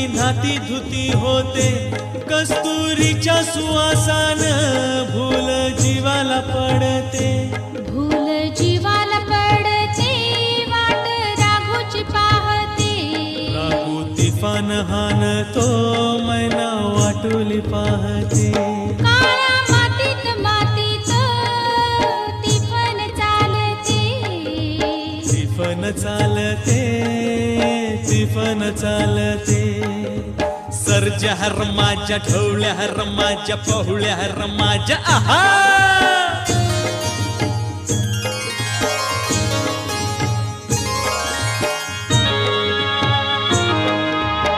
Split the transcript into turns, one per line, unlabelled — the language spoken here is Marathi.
नाती धुती होते कस्तुरीच्या सुवासान भूल जीवाला पडते
भूल जीवाला पडते वाट राघूची पाहते
राघू तिफान हाणतो मैना वाटोली पाहते
काळ्या मातीत मातीत तिफन चालते
तिफन चालते तिफन चालते सर्जा हर माझ्या ढवळ्या हर माझ्या पहुळ्या हर माझ्या आहा